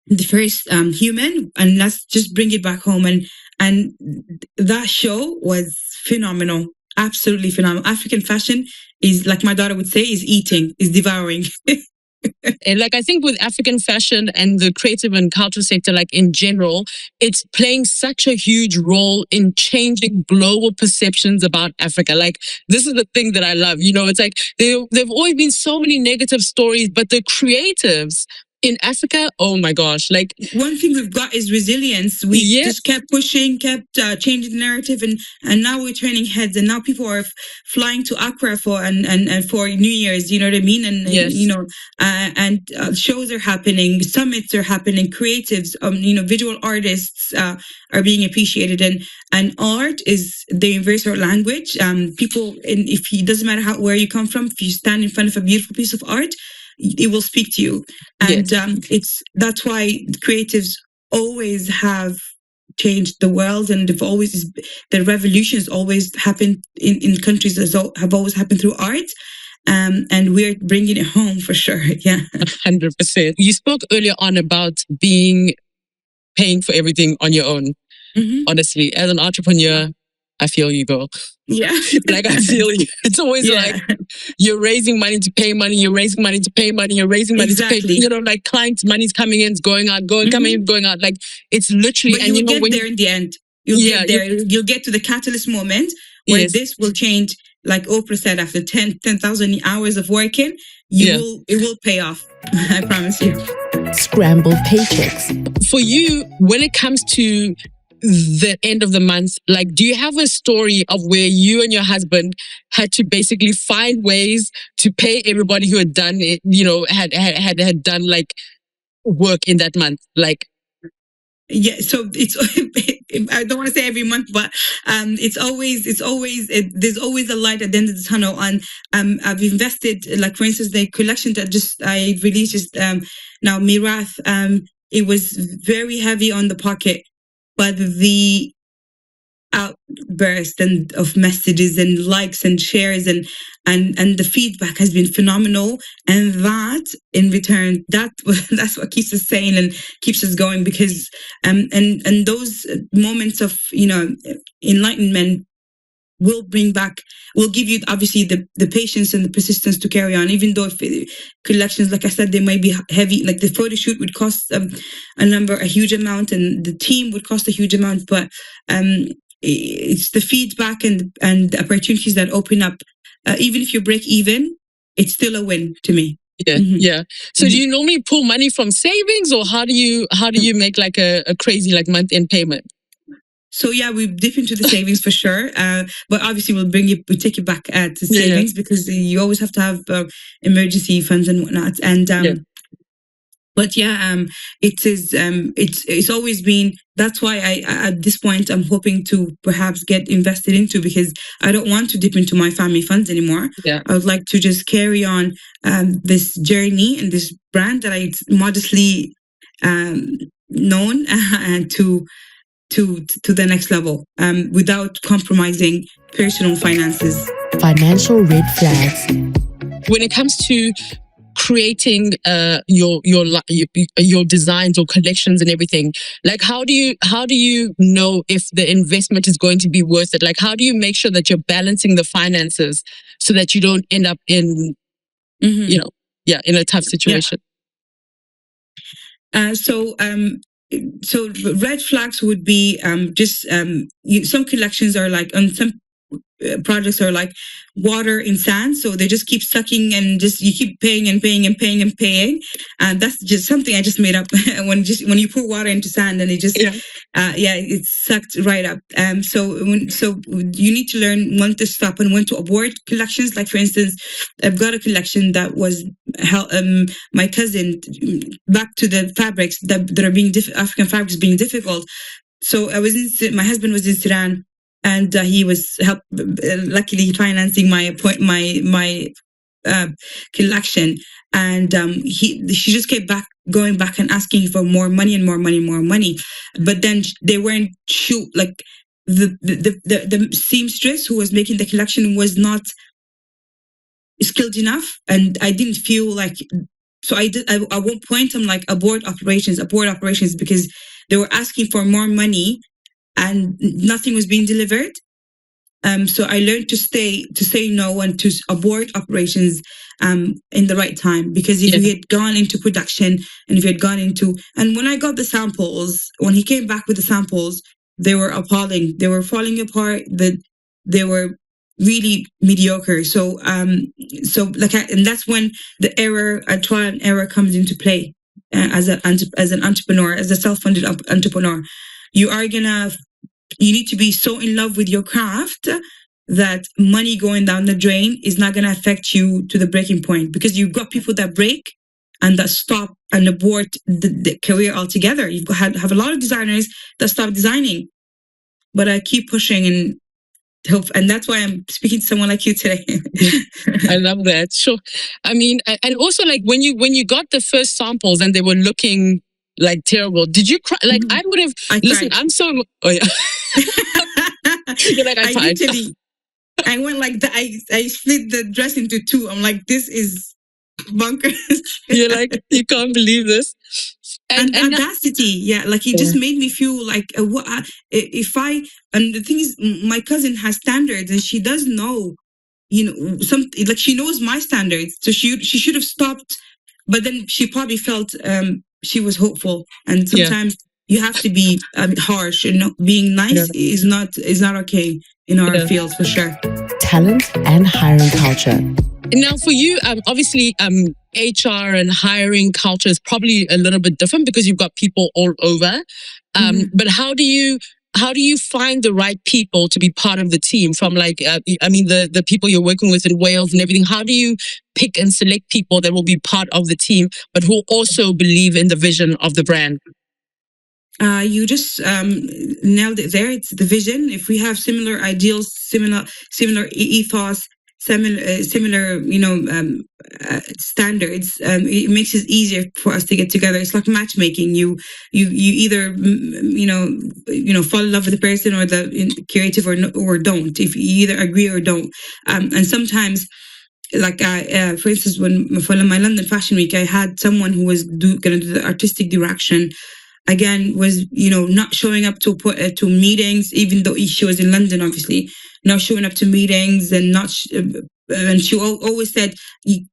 the first human, and let's just bring it back home. And that show was phenomenal, absolutely phenomenal. African fashion is, like my daughter would say, is eating, is devouring. And like I think with African fashion and the creative and cultural sector, like in general, it's playing such a huge role in changing global perceptions about Africa. Like this is the thing that I love. You know, it's like there've always been so many negative stories, but the creatives in Africa, oh my gosh, like one thing we've got is resilience. We just kept pushing, kept changing the narrative, and now we're turning heads, and now people are flying to Accra for and for New Year's. You know what I mean? And you know, and shows are happening, summits are happening, creatives, you know, visual artists are being appreciated, and art is the universal language. People, it doesn't matter where you come from, if you stand in front of a beautiful piece of art, it will speak to you. And that's why creatives always have changed the world, and the revolutions always happened in countries that have always happened through art. And we're bringing it home for sure. Yeah. 100%. You spoke earlier on about paying for everything on your own. Mm-hmm. Honestly, as an entrepreneur, I feel you, girl. Yeah. Like I feel you. It's always like you're raising money to pay money, you're raising money to pay money, you're raising money to pay, you know, like clients' money's coming in, it's going out, coming in, going out. Like it's literally, but you get there in the end. You'll get there. You'll get to the catalyst moment where this will change. Like Oprah said, after 10,000 hours of working, it will pay off. I promise you. Scrambled paychecks. For you, when it comes to the end of the month, like, do you have a story of where you and your husband had to basically find ways to pay everybody who had done it, you know, had done like work in that month? Like, Yeah, so it's I don't want to say every month, but there's always a light at the end of the tunnel. And I've invested, like for instance, the collection that just I released just now Mirath. It was very heavy on the pocket, but the outburst and of messages and likes and shares and the feedback has been phenomenal, and that in return that's what keeps us sane and keeps us going, because and those moments of enlightenment will give you obviously the patience and the persistence to carry on, even though if collections, like I said, they might be heavy. Like the photo shoot would cost a huge amount, and the team would cost a huge amount, but it's the feedback and the opportunities that open up. Even if you break even, it's still a win to me. Yeah, yeah. So do you normally pull money from savings, or how do you make like a crazy like month end payment? So yeah, we dip into the savings for sure, but obviously we take it back to savings because you always have to have emergency funds and whatnot. And but yeah, it's always been. That's why I at this point I'm hoping to perhaps get invested into, because I don't want to dip into my family funds anymore. Yeah, I would like to just carry on this journey and this brand that I modestly known to the next level, without compromising personal finances. Financial red flags. When it comes to creating your designs or collections and everything, like how do you know if the investment is going to be worth it? Like how do you make sure that you're balancing the finances so that you don't end up in in a tough situation? So red flags would be some collections are like, on some projects are like water in sand, so they just keep sucking and just you keep paying and paying and paying and paying, and that's just something I just made up. when you pour water into sand and it just it's sucked right up. So you need to learn when to stop and when to abort collections. Like for instance, I've got a collection that was my cousin, back to the fabrics that are being African fabrics being difficult. So my husband was in Sudan, and he was luckily financing my collection, and she just kept going back and asking for more money and more money and more money. But then they weren't like the seamstress who was making the collection was not skilled enough, and I didn't feel like. So I did. At one point, I'm like, abort operations, because they were asking for more money and nothing was being delivered. So I learned to say no and to abort operations in the right time, because if we had gone into production and when I got the samples, when he came back with the samples, they were appalling. They were falling apart. They were really mediocre. So and that's when the trial and error comes into play. As an entrepreneur, as a self-funded entrepreneur, you need to be so in love with your craft that money going down the drain is not going to affect you to the breaking point, because you've got people that break and that stop and abort the career altogether. You've have a lot of designers that stop designing, but I keep pushing and hope, and that's why I'm speaking to someone like you today. I love that. Sure. I mean, and also like when you got the first samples and they were looking like terrible, did you cry? Like I would have. Listen, cried. I'm so. Oh yeah. You're like I cried. I went like that. I split the dress into two. I'm like, this is bonkers. You're like, you can't believe this. And audacity, like it just made me feel like and the thing is, my cousin has standards and she does know, like she knows my standards, so she should have stopped, but then she probably felt she was hopeful, and sometimes you have to be harsh, and being nice is not okay in our field for sure. Talent and hiring culture. Now, for you, obviously, HR and hiring culture is probably a little bit different because you've got people all over. But how do you find the right people to be part of the team? From like, the people you're working with in Wales and everything. How do you pick and select people that will be part of the team, but who also believe in the vision of the brand? You just nailed it there. It's the vision. If we have similar ideals, similar ethos, similar standards, it makes it easier for us to get together. It's like matchmaking. You either fall in love with the person or the creative or don't. If you either agree or don't, and sometimes. Like for instance, for my London Fashion Week, I had someone who was going to do the artistic direction. Again, was not showing up to meetings, even though she was in London, obviously not showing up to meetings and not. And she always said,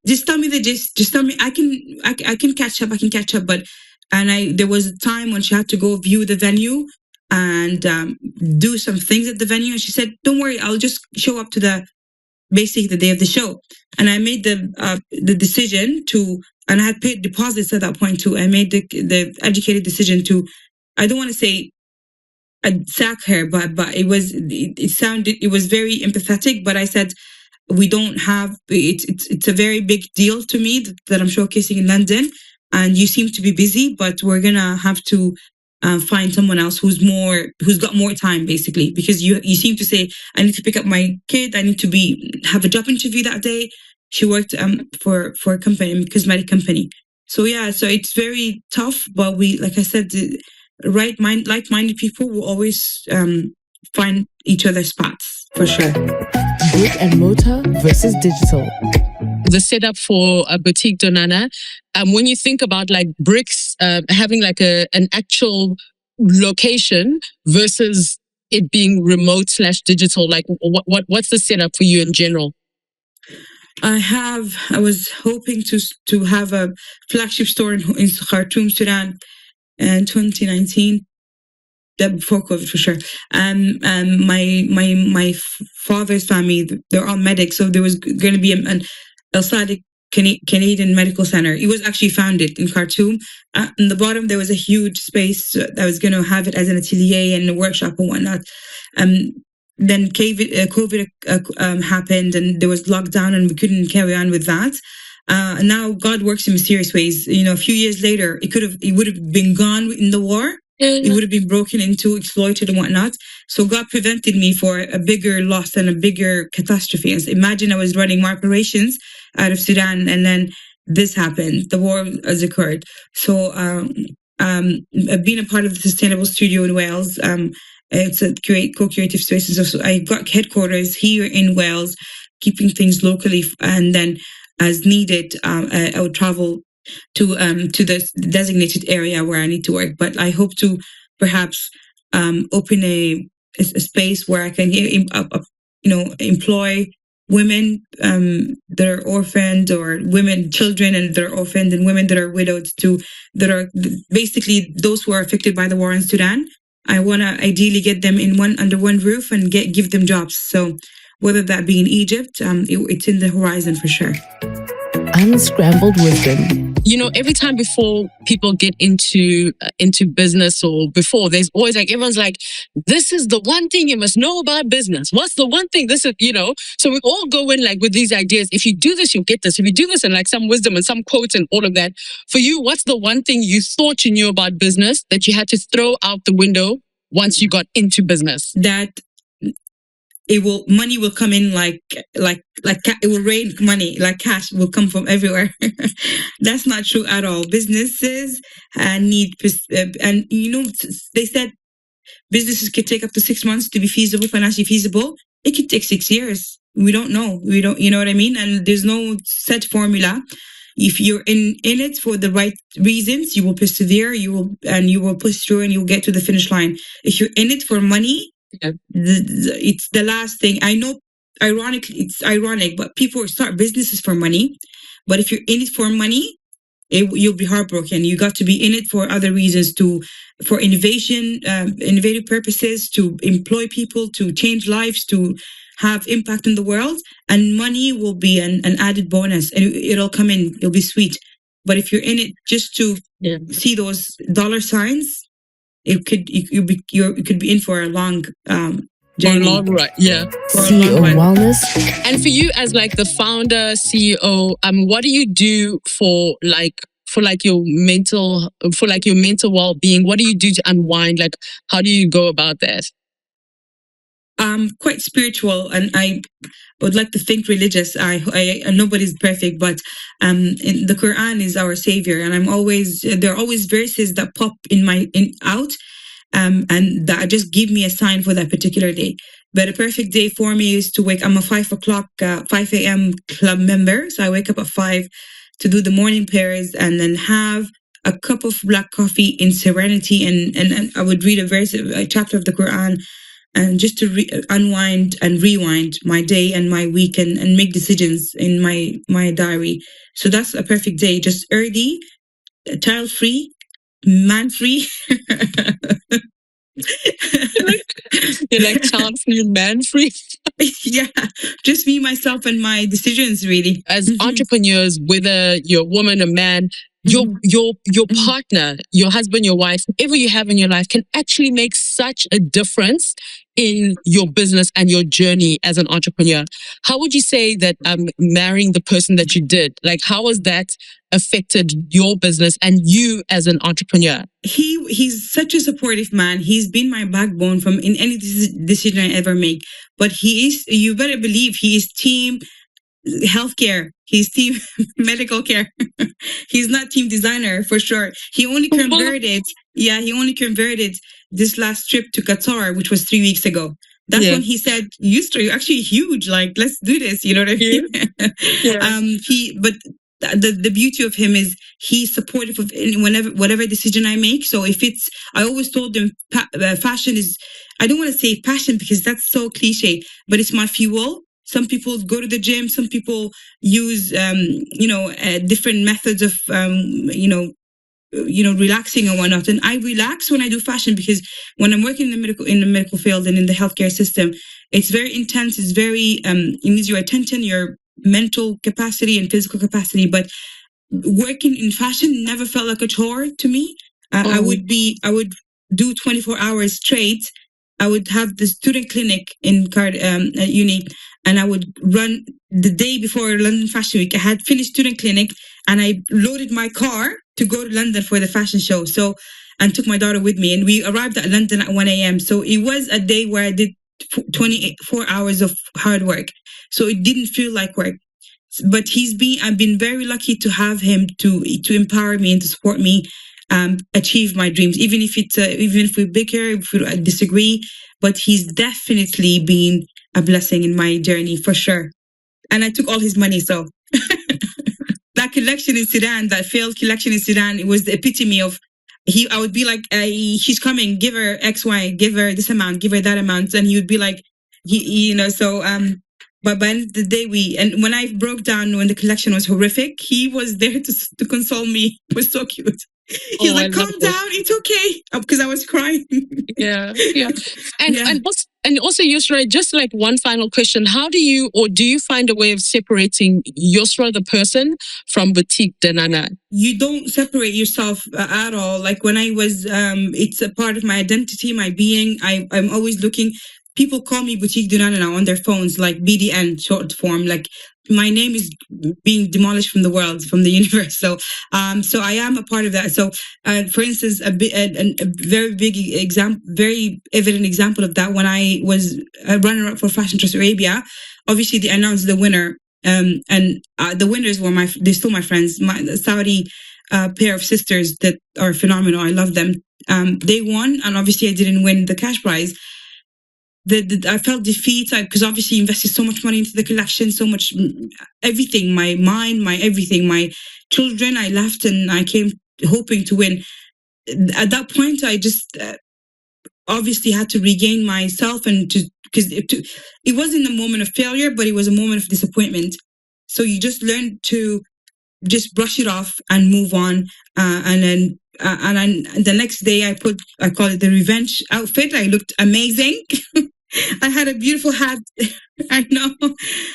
"Just tell me the gist. Just tell me. I can catch up. I can catch up." But there was a time when she had to go view the venue and do some things at the venue, and she said, "Don't worry, I'll just show up to basically the day of the show." And I made the decision to, and I had paid deposits at that point too. I made the educated decision to, I don't want to say I'd sack her, but it was very empathetic. But I said, we don't have, it's a very big deal to me that I'm showcasing in London, and you seem to be busy, but we're gonna have to find someone else who's got more time, basically, because you seem to say, I need to pick up my kid, I need to have a job interview that day. She worked for a company, cosmetic company. So yeah, so it's very tough, but we, like I said, like-minded people will always find each other's spots, for sure. Brick and mortar versus digital. The setup for a boutique Donana, when you think about like bricks having like an actual location versus it being remote/digital, like what's the setup for you in general? I was hoping to have a flagship store in Khartoum, Sudan, in 2019. Before COVID, for sure. My father's family, they're all medics, so there was going to be an Elsadig Canadian Medical Center. It was actually founded in Khartoum. In the bottom, there was a huge space that was going to have it as an atelier and a workshop and whatnot. Then COVID happened, and there was lockdown, and we couldn't carry on with that. Now God works in mysterious ways. A few years later, it would have been gone in the war. It would have been broken into, exploited and whatnot. So God prevented me for a bigger loss and a bigger catastrophe. Imagine I was running my operations out of Sudan, and then this happened. The war has occurred. So I've been a part of the Sustainable Studio in Wales. It's a co-creative space. So I got headquarters here in Wales, keeping things locally, and then as needed, I would travel to the designated area where I need to work. But I hope to perhaps open a space where I can employ women that are orphaned, or children that are orphaned, and women that are widowed, that are basically those who are affected by the war in Sudan. I want to ideally get them under one roof and give them jobs. So whether that be in Egypt, it's in the horizon for sure. Unscrambled wisdom. Every time before people get into business, or before, there's always like, everyone's like, this is the one thing you must know about business. What's the one thing? This is, so we all go in like with these ideas. If you do this, you'll get this. If you do this, and like some wisdom and some quotes and all of that. For you, what's the one thing you thought you knew about business that you had to throw out the window once you got into business? That money will come in like it will rain money, like cash will come from everywhere. That's not true at all. Businesses need, and they said businesses could take up to 6 months to be financially feasible. It could take 6 years. We don't know. You know what I mean? And there's no set formula. If you're in it for the right reasons, you will persevere, you will push through, and you'll get to the finish line. If you're in it for money, yeah, it's the last thing. I know, it's ironic, but people start businesses for money. But if you're in it for money, you'll be heartbroken. You got to be in it for other reasons, for innovation, innovative purposes, to employ people, to change lives, to have impact in the world. And money will be an added bonus, and it'll come in. It'll be sweet. But if you're in it just to see those dollar signs, you could be in for a long journey. For a long run, yeah. CEO Wellness. And for you as like the founder, CEO, what do you do for like for like your mental well-being? What do you do to unwind? Like, how do you go about that? Quite spiritual, and I would like to think religious. I nobody's perfect, but the Quran is our savior, and there are always verses that pop out, and that just give me a sign for that particular day. But a perfect day for me is to wake. I'm a 5 a.m. club member, so I wake up at 5 to do the morning prayers, and then have a cup of black coffee in serenity, and I would read a chapter of the Quran, and just to unwind and rewind my day and my week, and make decisions in my diary. So that's a perfect day. Just early, child-free, man-free. You're like child-free, man-free. Yeah, just me, myself, and my decisions, really. As entrepreneurs, whether you're a woman, a man, your partner, your husband, your wife, whoever you have in your life can actually make such a difference in your business and your journey as an entrepreneur. How would you say that marrying the person that you did, like how has that affected your business and you as an entrepreneur? He's such a supportive man. He's been my backbone in any decision I ever make. But you better believe he is team healthcare. He's team medical care. He's not team designer for sure. He only converted. Yeah, he only converted this last trip to Qatar, which was 3 weeks ago. That's when he said, "Yousra, you're actually huge. Like, let's do this." You know what I mean? But the beauty of him is he's supportive of whatever decision I make. So I always told him, fashion is. I don't want to say passion because that's so cliche, but it's my fuel. Some people go to the gym. Some people use, different methods of, relaxing and whatnot. And I relax when I do fashion because when I'm working in the medical field and in the healthcare system, it's very intense. It's very, it needs your attention, your mental capacity and physical capacity. But working in fashion never felt like a chore to me. I would do 24 hours straight. I would have the student clinic at uni, and I would run the day before London Fashion Week. I had finished student clinic, and I loaded my car to go to London for the fashion show. So, and took my daughter with me, and we arrived at London at 1 a.m. So it was a day where I did 24 hours of hard work. So it didn't feel like work. But I've been very lucky to have him to empower me and to support me. Achieve my dreams, even if we bicker, if we disagree, but he's definitely been a blessing in my journey for sure. And I took all his money, so that collection in Sudan, that failed collection in Sudan, it was the epitome of. I would be like, she's coming, give her XY, give her this amount, give her that amount, and he would be like, so. But by the end of the day, and when I broke down when the collection was horrific, he was there to console me. It was so cute. He's like, calm down, it's okay. Because I was crying. Yeah. And also, Yousra, just like one final question. How do you find a way of separating Yousra, the person, from Boutique de Nana? You don't separate yourself at all. Like when I was, it's a part of my identity, my being. I'm always looking. People call me Boutique de Nana now on their phones, like BDN, short form. Like my name is being demolished from the world, from the universe. So I am a part of that. So, for instance, a very big example, very evident example of that, when I was a runner-up for Fashion Trust Arabia, obviously they announced the winner, and the winners were they're still my friends, my Saudi pair of sisters that are phenomenal. I love them. They won, and obviously I didn't win the cash prize. I felt defeat because obviously invested so much money into the collection, so much, everything, my mind, my everything, my children. I left and I came hoping to win. At that point, I just obviously had to regain myself because it wasn't a moment of failure, but it was a moment of disappointment. So you just learn to just brush it off and move on. And then the next day I call it the revenge outfit. I looked amazing. I had a beautiful hat. I know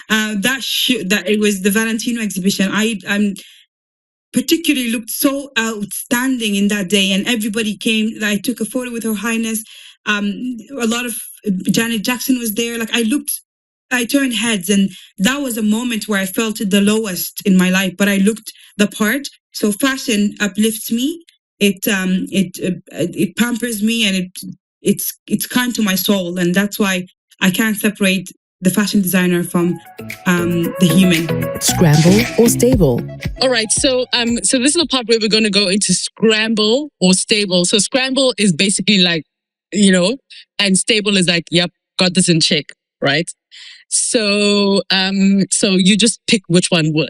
that it was the Valentino exhibition. I'm particularly looked so outstanding in that day, and everybody came. I took a photo with Her Highness. A lot of Janet Jackson was there. Like I turned heads, and that was a moment where I felt the lowest in my life, but I looked the part. So fashion uplifts me. It pampers me, and it's kind to my soul, and that's why I can't separate the fashion designer from the human. Scramble or stable? All right, so this is the part where we're going to go into scramble or stable. So scramble is basically like, and stable is like, yep, got this in check, right? So you just pick which one will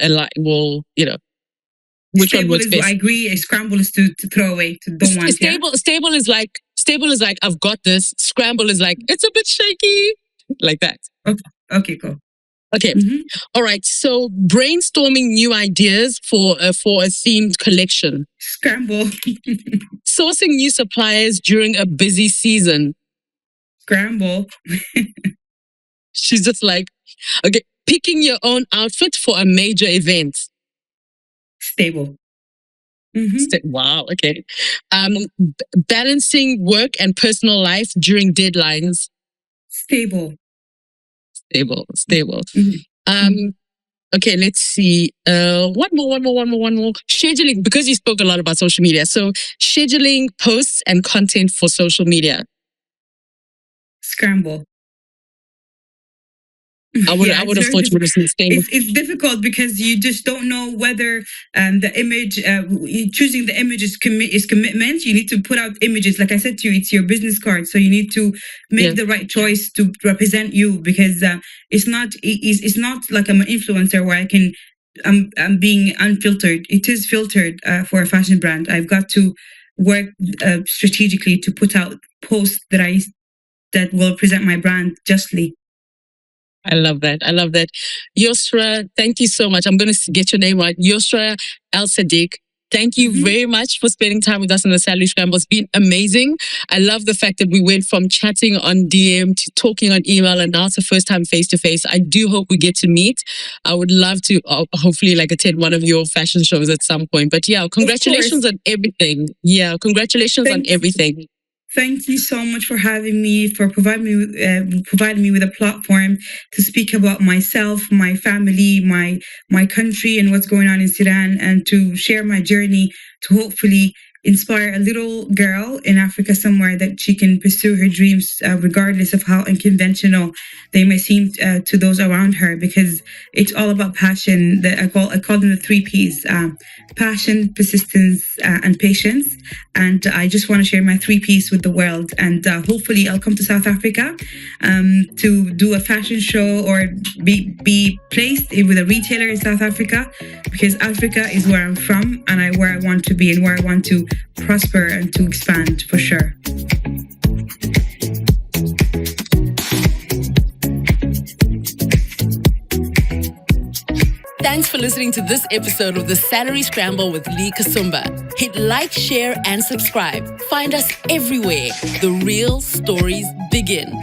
which stable one works best. I agree. Scramble is to throw away, to don't want. Stable is like I've got this. Scramble is like it's a bit shaky, like that. Okay, cool. Okay, All right. So brainstorming new ideas for a themed collection. Scramble. Sourcing new suppliers during a busy season. Scramble. She's just like, okay, picking your own outfit for a major event. Stable. Wow. Okay. Balancing work and personal life during deadlines. Stable. Okay, let's see. One more. Scheduling, because you spoke a lot about social media. So scheduling posts and content for social media. Scramble. I would have thought you would have said stable. It's difficult because you just don't know whether the image, choosing the image is commitment. You need to put out images. Like I said to you, it's your business card. So you need to make the right choice to represent you, because it's not like I'm an influencer where I'm being unfiltered. It is filtered for a fashion brand. I've got to work strategically to put out posts that will present my brand justly. I love that. Yousra, thank you so much. I'm going to get your name right. Yousra Elsadig. Thank you very much for spending time with us on the Salary Scramble. It's been amazing. I love the fact that we went from chatting on DM to talking on email, and now it's the first time face to face. I do hope we get to meet. I would love to hopefully attend one of your fashion shows at some point. But yeah, congratulations on everything. Yeah, congratulations on everything. Thank you so much for having me, for providing me with a platform to speak about myself, my family, my country, and what's going on in Sudan, and to share my journey to hopefully inspire a little girl in Africa somewhere that she can pursue her dreams regardless of how unconventional they may seem to those around her, because it's all about passion. I call them the 3 Ps: passion, persistence, and patience. And I just want to share my 3 Ps with the world. And hopefully I'll come to South Africa to do a fashion show or be placed with a retailer in South Africa, because Africa is where I'm from and where I want to be and where I want to prosper and to expand, for sure. Thanks for listening to this episode of the Salary Scramble with Lee Kasumba. Hit like, share, and subscribe. Find us everywhere. The real stories begin.